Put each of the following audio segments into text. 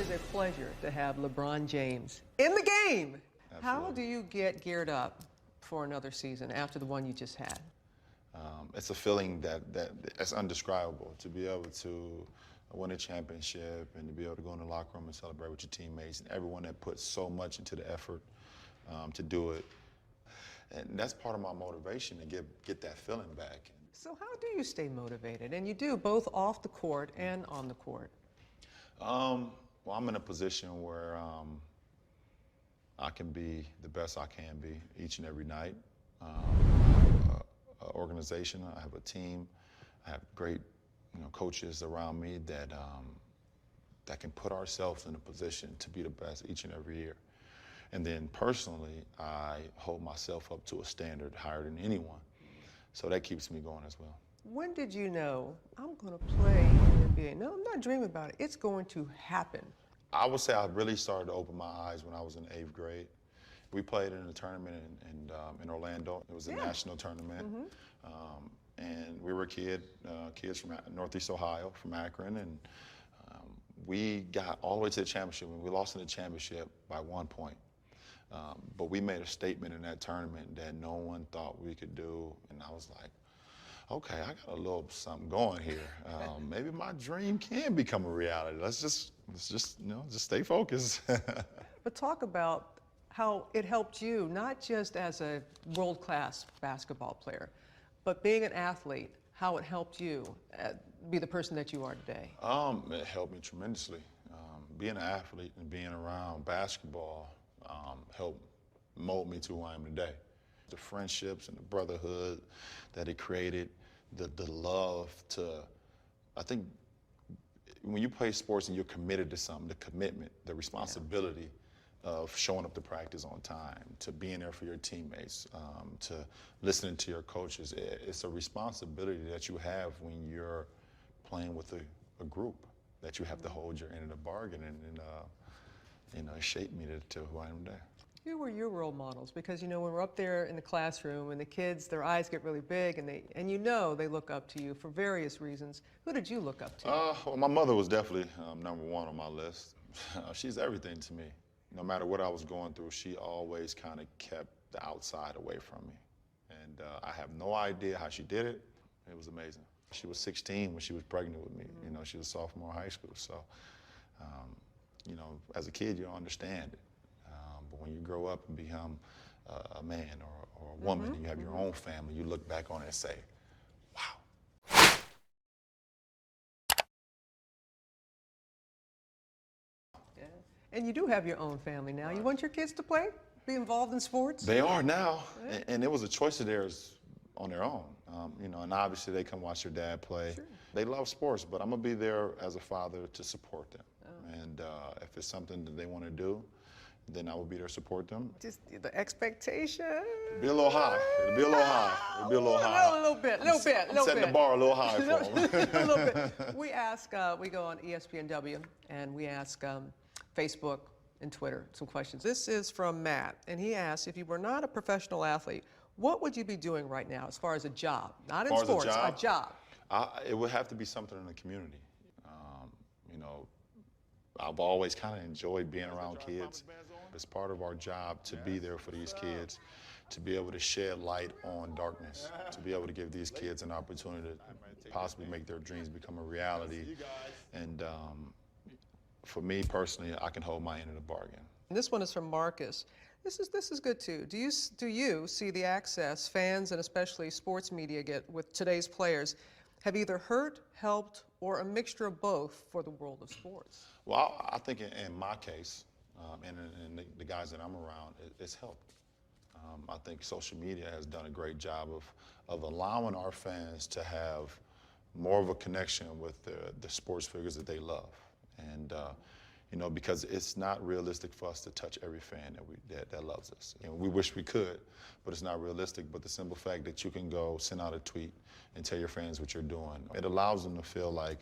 is a pleasure to have LeBron James in the game. Absolutely. How do you get geared up for another season after the one you just had? It's a feeling that's undescribable, to be able to win a championship and to be able to go in the locker room and celebrate with your teammates and everyone that puts so much into the effort to do it. And that's part of my motivation, to get that feeling back. So how do you stay motivated? And you do both off the court and on the court. Well, I'm in a position where I can be the best I can be each and every night. Organization, I have a team, I have great coaches around me that can put ourselves in a position to be the best each and every year. And then personally, I hold myself up to a standard higher than anyone. So that keeps me going as well. When did you know, I'm going to play in the NBA? No, I'm not dreaming about it. It's going to happen. I would say I really started to open my eyes when I was in 8th grade. We played in a tournament in Orlando. It was a national tournament. And we were kids from Northeast Ohio, from Akron. And we got all the way to the championship. We lost in the championship by 1 point. But we made a statement in that tournament that no one thought we could do. And I was like, okay, I got a little something going here. Maybe my dream can become a reality. Let's just stay focused. But talk about how it helped you, not just as a world-class basketball player, but being an athlete, how it helped you be the person that you are today. It helped me tremendously. Being an athlete and being around basketball helped mold me to who I am today. The friendships and the brotherhood that it created, the love to, I think when you play sports and you're committed to something, the commitment, the responsibility of showing up to practice on time, to being there for your teammates, to listening to your coaches. It's a responsibility that you have when you're playing with a group, that you have to hold your end of the bargain, and it shaped me to who I am today. Who were your role models? Because when we're up there in the classroom and the kids, their eyes get really big and they look up to you for various reasons. Who did you look up to? Well, my mother was definitely number one on my list. She's everything to me. No matter what I was going through, she always kind of kept the outside away from me. And I have no idea how she did it. It was amazing. She was 16 when she was pregnant with me. She was a sophomore in high school. So, as a kid, you don't understand it. But when you grow up and become a man or a woman and you have your own family, you look back on it and say, wow. And you do have your own family now. You want your kids to play, be involved in sports? They are now, and it was a choice of theirs on their own. And obviously they come watch their dad play. Sure. They love sports, but I'm gonna be there as a father to support them. And if it's something that they want to do, then I will be there to support them. Just the expectation. It'll be a little high. It'll be a little high. It'll be a little high. A little bit. I'm setting the bar a little high for them. A little bit. We ask, we go on ESPNW, and we ask Facebook and Twitter some questions. This is from Matt, and he asks, if you were not a professional athlete, what would you be doing right now as far as a job? Not in sports, a job. It would have to be something in the community. I've always kind of enjoyed being around kids. It's part of our job to be there for these kids, to be able to shed light on darkness, to be able to give these kids an opportunity to possibly make their dreams become a reality. And for me personally, I can hold my end of the bargain. And this one is from Marcus. This is good too. Do you see the access fans and especially sports media get with today's players have either hurt, helped, or a mixture of both for the world of sports? Well, I think in my case, and the guys that I'm around, it's helped. I think social media has done a great job of allowing our fans to have more of a connection with the sports figures that they love. And because it's not realistic for us to touch every fan that loves us. We wish we could, but it's not realistic. But the simple fact that you can go send out a tweet and tell your fans what you're doing, it allows them to feel like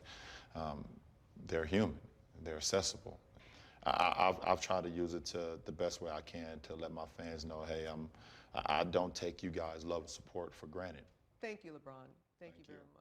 they're human, they're accessible. I've tried to use it to the best way I can to let my fans know, hey, I don't take you guys' love and support for granted. Thank you, LeBron. Thank you very much.